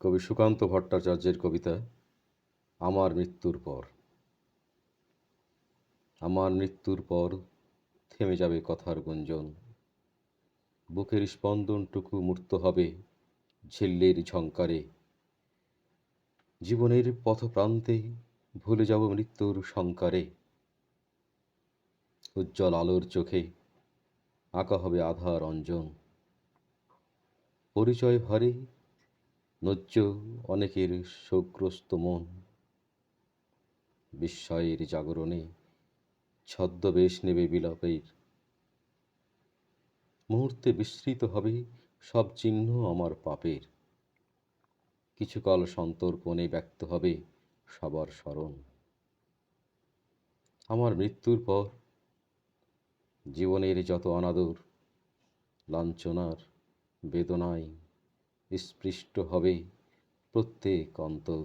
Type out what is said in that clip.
কবি সুকান্ত ভট্টাচার্যের কবিতা আমার মৃত্যুর পর। আমার মৃত্যুর পর থেমে যাবে কথার গুঞ্জন, বুকের স্পন্দনটুকু মূর্ত হবে ঝিল্লির ঝংকারে। জীবনের পথপ্রান্তে ভুলে যাব মৃত্যুর শঙ্কারে। উজ্জ্বল আলোর চোখে আঁকা হবে আধার অঞ্জন, পরিচয় ভারে নজ্য অনেকের শোকগ্রস্ত মন। বিস্ময়ের জাগরণে ছদ্মবেশ নেবে বিলাপের, মুহূর্তে বিস্মৃত হবে সব চিহ্ন আমার পাপের। কিছুকাল সন্তর্পণে ব্যক্ত হবে সবার স্মরণ। আমার মৃত্যুর পর জীবনের যত অনাদর, লাঞ্ছনার বেদনায় স্পৃষ্ট হবে প্রত্যেক অন্তর।